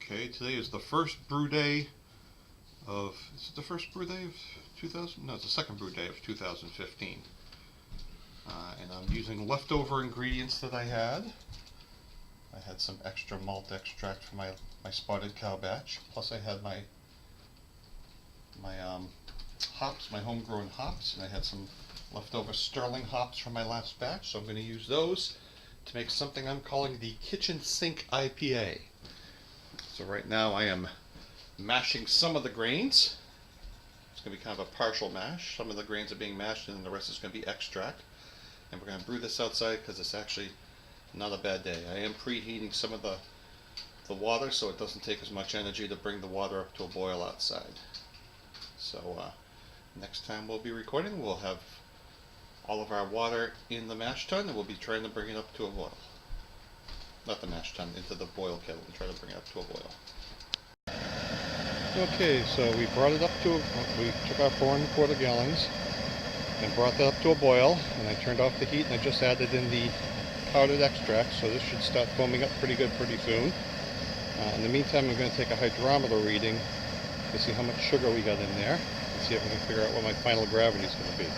Okay, today is the first brew day of, is it the first brew day of 2000? No, it's the second brew day of 2015. And I'm using leftover ingredients that I had. I had some extra malt extract from my spotted cow batch, plus I had my hops, my homegrown hops, and I had some leftover sterling hops from my last batch, so I'm going to use those to make something I'm calling the kitchen sink IPA. So right now I am mashing some of the grains. It's going to be kind of a partial mash. Some of the grains are being mashed and then the rest is going to be extract. And we're going to brew this outside because it's actually not a bad day. I am preheating some of the water so it doesn't take as much energy to bring the water up to a boil outside. So next time we'll be recording, we'll have all of our water in the mash tun and we'll be trying to bring it up to a boil. Not the mash tun, into the boil kettle and try to bring it up to a boil. Okay, so we brought it up to, we took our 4 1/4 gallons and brought that up to a boil, and I turned off the heat and I just added in the powdered extract, so this should start foaming up pretty good pretty soon. In the meantime, I'm going to take a hydrometer reading to see how much sugar we got in there and see if we can figure out what my final gravity is going to be.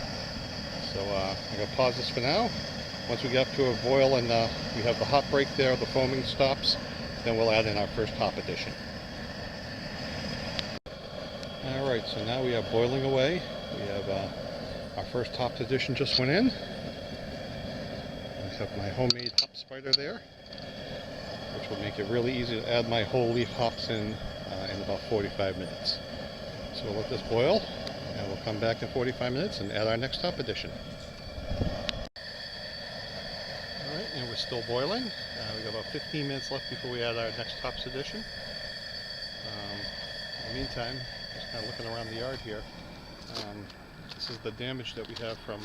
So I'm going to pause this for now. Once we get up to a boil and we have the hot break there, the foaming stops, then we'll add in our first hop addition. Alright, so now we are boiling away. We have our first hop addition just went in. I have my homemade hop spider there, which will make it really easy to add my whole leaf hops in about 45 minutes. So we'll let this boil, and we'll come back in 45 minutes and add our next hop addition. Alright, and we're still boiling. We've got about 15 minutes left before we add our next hops addition. In the meantime, just kind of looking around the yard here. This is the damage that we have from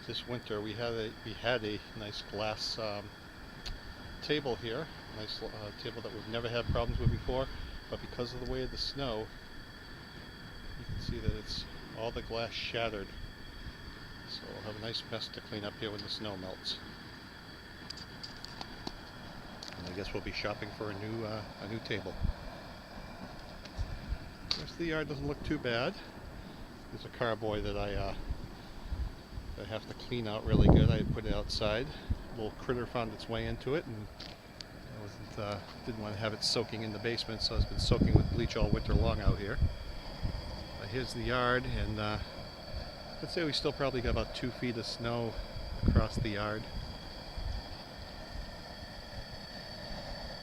this winter. We had a nice glass table here, a nice table that we've never had problems with before, but because of the way of the snow, you can see that it's all the glass shattered. So we'll have a nice mess to clean up here when the snow melts. And I guess we'll be shopping for a new table. The rest of the yard doesn't look too bad. There's a carboy that I have to clean out really good. I put it outside. A little critter found its way into it, and I didn't want to have it soaking in the basement, so it's been soaking with bleach all winter long out here. Here's the yard, and let's say we still probably got about 2 feet of snow across the yard.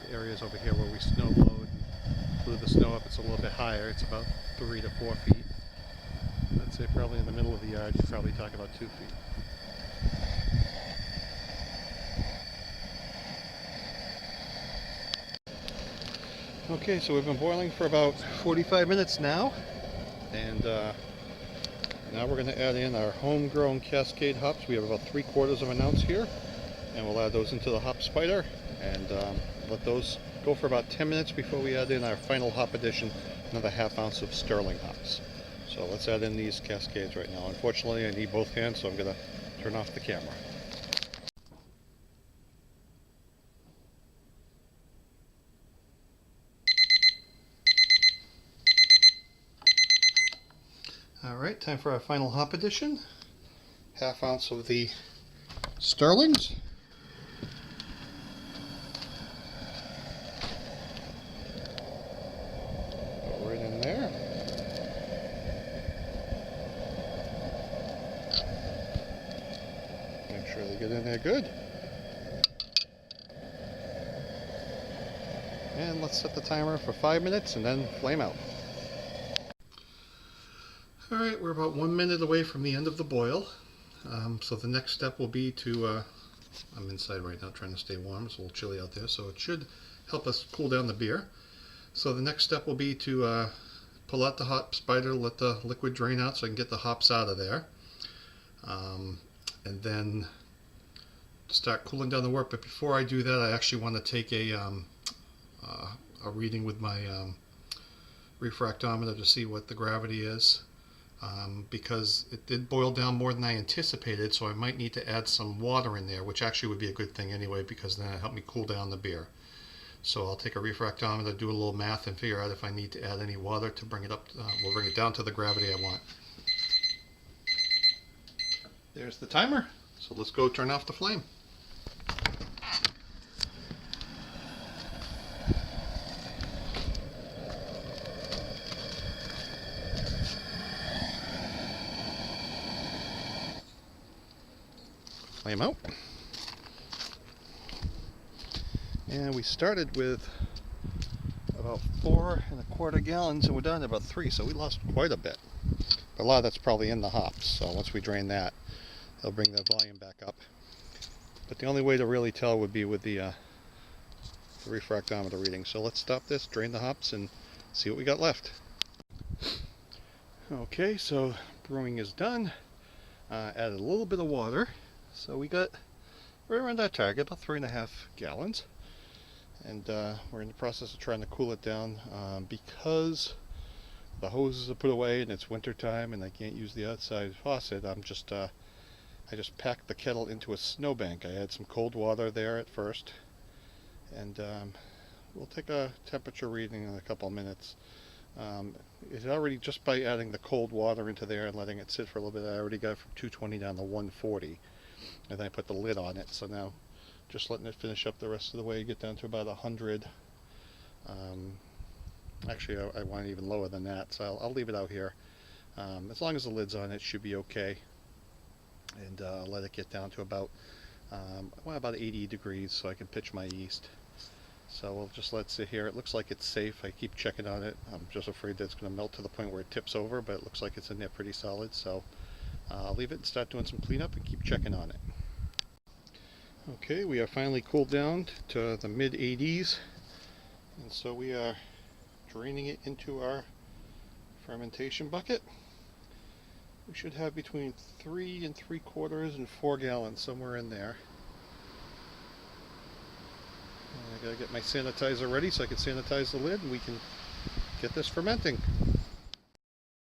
The areas over here where we snow blowed and blew the snow up, it's a little bit higher. It's about 3 to 4 feet. I'd say probably in the middle of the yard, you're probably talking about 2 feet. Okay, so we've been boiling for about 45 minutes now, and now we're going to add in our homegrown Cascade hops. We have about 3/4 of an ounce here, and we'll add those into the hop spider and let those go for about 10 minutes before we add in our final hop addition, another 1/2 ounce of sterling hops. So let's add in these Cascades right now. Unfortunately, I need both hands, so I'm going to turn off the camera. Alright, time for our final hop addition. 1/2 ounce of the sterlings. Go right in there. Make sure they get in there good. And let's set the timer for 5 minutes and then flame out. Alright, we're about 1 minute away from the end of the boil. So the next step will be to, I'm inside right now trying to stay warm, it's a little chilly out there, so it should help us cool down the beer. So the next step will be to pull out the hop spider, let the liquid drain out so I can get the hops out of there. And then start cooling down the work. But before I do that, I actually want to take a reading with my refractometer to see what the gravity is. Because it did boil down more than I anticipated, so I might need to add some water in there, which actually would be a good thing anyway, because then it'll help me cool down the beer. So I'll take a refractometer, do a little math, and figure out if I need to add any water to bring it up. We'll bring it down to the gravity I want. There's the timer. So let's go turn off the flame. Flame out. And we started with about 4¼ gallons, and we're down to about 3, so we lost quite a bit. But a lot of that's probably in the hops, so once we drain that, it'll bring the volume back up. But the only way to really tell would be with the refractometer reading. So let's stop this, drain the hops, and see what we got left. Okay, so brewing is done. Added a little bit of water, so we got right around our target, about 3½ gallons. And we're in the process of trying to cool it down because the hoses are put away and it's winter time and I can't use the outside faucet. I just packed the kettle into a snowbank. I had some cold water there at first, and we'll take a temperature reading in a couple of minutes. It already, just by adding the cold water into there and letting it sit for a little bit, I already got it from 220 down to 140, and then I put the lid on it. So now just letting it finish up the rest of the way, get down to about 100. Actually, I want it even lower than that, so I'll leave it out here. As long as the lid's on, it should be okay. And let it get down to about 80 degrees so I can pitch my yeast. So we'll just let it sit here. It looks like it's safe. I keep checking on it. I'm just afraid that it's going to melt to the point where it tips over, but it looks like it's in there pretty solid. So I'll leave it and start doing some cleanup and keep checking on it. Okay, we are finally cooled down to the mid 80s, and so we are draining it into our fermentation bucket. We should have between 3¾ and 4 gallons, somewhere in there. And I gotta get my sanitizer ready so I can sanitize the lid and we can get this fermenting.